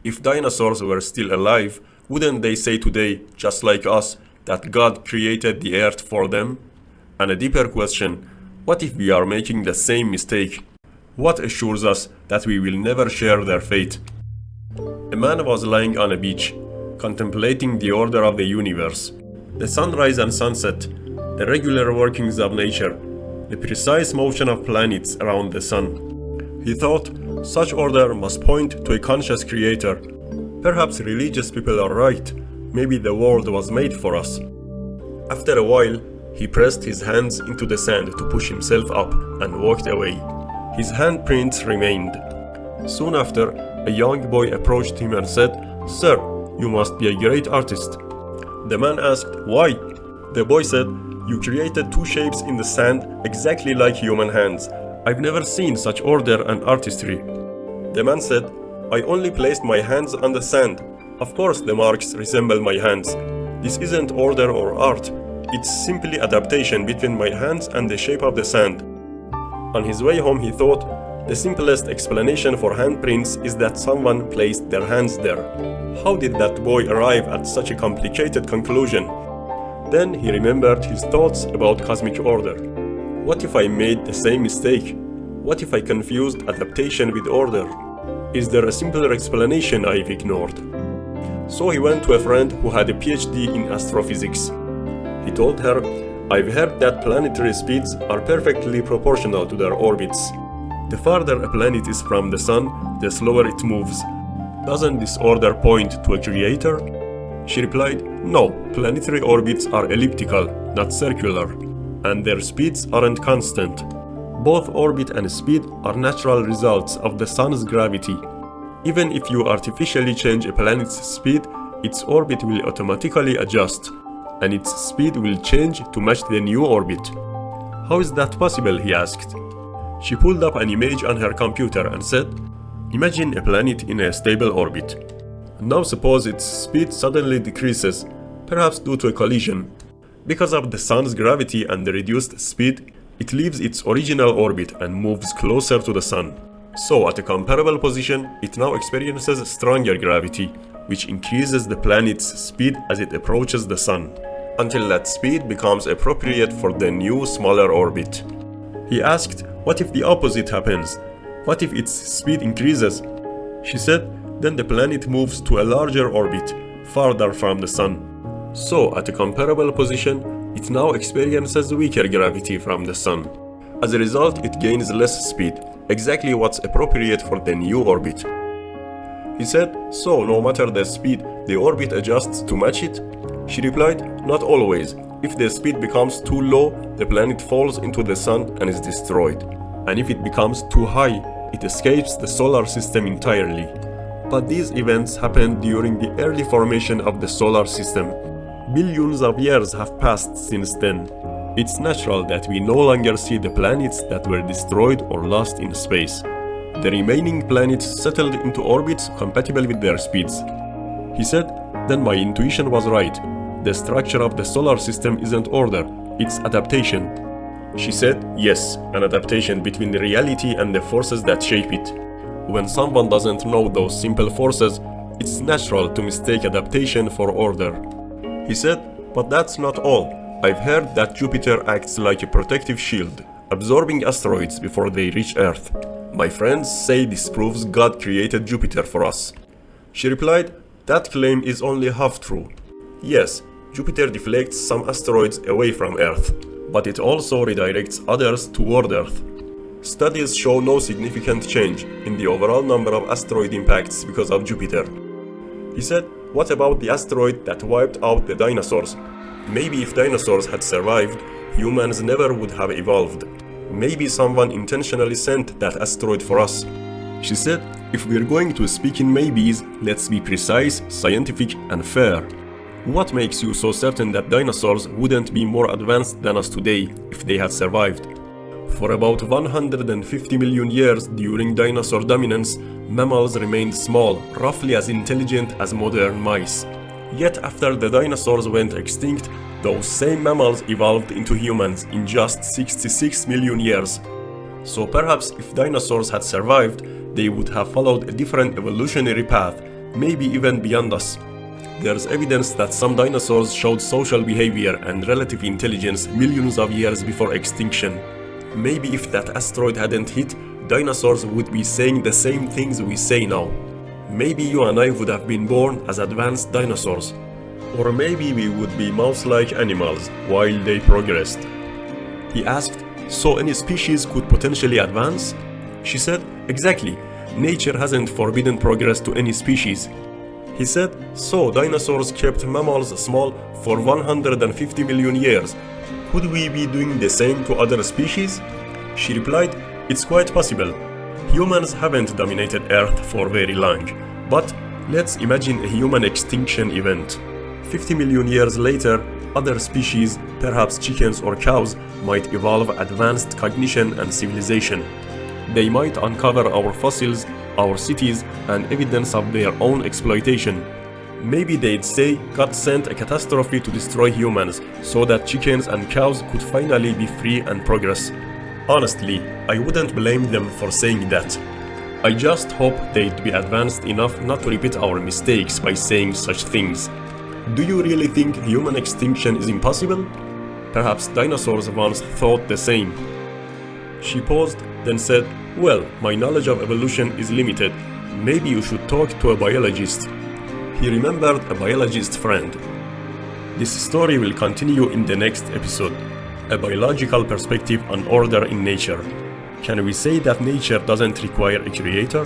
If dinosaurs were still alive, wouldn't they say today, just like us, that God created the earth for them? And a deeper question, what if we are making the same mistake? What assures us that we will never share their fate? A man was lying on a beach, contemplating the order of the universe, the sunrise and sunset, the regular workings of nature, the precise motion of planets around the sun. He thought, such order must point to a conscious creator. Perhaps religious people are right. Maybe the world was made for us. After a while, he pressed his hands into the sand to push himself up and walked away. His handprints remained. Soon after, a young boy approached him and said, "Sir, you must be a great artist." The man asked, "Why?" The boy said, "You created two shapes in the sand exactly like human hands. I've never seen such order and artistry." The man said, "I only placed my hands on the sand. Of course the marks resemble my hands. This isn't order or art. It's simply adaptation between my hands and the shape of the sand." On his way home he thought, the simplest explanation for handprints is that someone placed their hands there. How did that boy arrive at such a complicated conclusion? Then he remembered his thoughts about cosmic order. What if I made the same mistake? What if I confused adaptation with order? Is there a simpler explanation I've ignored? So he went to a friend who had a PhD in astrophysics. He told her, "I've heard that planetary speeds are perfectly proportional to their orbits. The farther a planet is from the sun, the slower it moves. Doesn't this order point to a creator?" She replied, "No, planetary orbits are elliptical, not circular, and their speeds aren't constant. Both orbit and speed are natural results of the sun's gravity. Even if you artificially change a planet's speed, its orbit will automatically adjust, and its speed will change to match the new orbit." "How is that possible?" he asked. She pulled up an image on her computer and said, "Imagine a planet in a stable orbit. Now suppose its speed suddenly decreases, perhaps due to a collision. Because of the sun's gravity and the reduced speed, it leaves its original orbit and moves closer to the sun. So at a comparable position, it now experiences stronger gravity, which increases the planet's speed as it approaches the sun, until that speed becomes appropriate for the new, smaller orbit." He asked, "What if the opposite happens? What if its speed increases?" She said, "Then the planet moves to a larger orbit, farther from the sun. So, at a comparable position, it now experiences weaker gravity from the sun. As a result, it gains less speed, exactly what's appropriate for the new orbit." He said, "So, no matter the speed, the orbit adjusts to match it?" She replied, "Not always. If the speed becomes too low, the planet falls into the sun and is destroyed. And if it becomes too high, it escapes the solar system entirely. But these events happened during the early formation of the solar system. Billions of years have passed since then. It's natural that we no longer see the planets that were destroyed or lost in space. The remaining planets settled into orbits compatible with their speeds." He said, "Then my intuition was right. The structure of the solar system isn't order, it's adaptation." She said, "Yes, an adaptation between reality and the forces that shape it. When someone doesn't know those simple forces, it's natural to mistake adaptation for order." He said, "But that's not all. I've heard that Jupiter acts like a protective shield, absorbing asteroids before they reach Earth. My friends say this proves God created Jupiter for us." She replied, "That claim is only half true. Yes, Jupiter deflects some asteroids away from Earth, but it also redirects others toward Earth. Studies show no significant change in the overall number of asteroid impacts because of Jupiter." He said, "What about the asteroid that wiped out the dinosaurs? Maybe if dinosaurs had survived, humans never would have evolved. Maybe someone intentionally sent that asteroid for us." She said, "If we're going to speak in maybes, let's be precise, scientific, and fair. What makes you so certain that dinosaurs wouldn't be more advanced than us today if they had survived? For about 150 million years during dinosaur dominance, mammals remained small, roughly as intelligent as modern mice. Yet after the dinosaurs went extinct, those same mammals evolved into humans in just 66 million years. So perhaps if dinosaurs had survived, they would have followed a different evolutionary path, maybe even beyond us. There's evidence that some dinosaurs showed social behavior and relative intelligence millions of years before extinction. Maybe if that asteroid hadn't hit, dinosaurs would be saying the same things we say now. Maybe you and I would have been born as advanced dinosaurs. Or maybe we would be mouse-like animals while they progressed. He asked, so any species could potentially advance? She said, exactly. Nature hasn't forbidden progress to any species. He said, so dinosaurs kept mammals small for 150 million years. Could we be doing the same to other species? She replied, it's quite possible. Humans haven't dominated Earth for very long, but let's imagine a human extinction event. 50 million years later, other species, perhaps chickens or cows, might evolve advanced cognition and civilization. They might uncover our fossils, our cities, and evidence of their own exploitation. Maybe they'd say God sent a catastrophe to destroy humans so that chickens and cows could finally be free and progress. Honestly, I wouldn't blame them for saying that. I just hope they'd be advanced enough not to repeat our mistakes by saying such things. Do you really think human extinction is impossible? Perhaps dinosaurs once thought the same. She paused, then said, well, my knowledge of evolution is limited. Maybe you should talk to a biologist. He remembered a biologist friend. This story will continue in the next episode. A biological perspective on order in nature. Can we say that nature doesn't require a creator?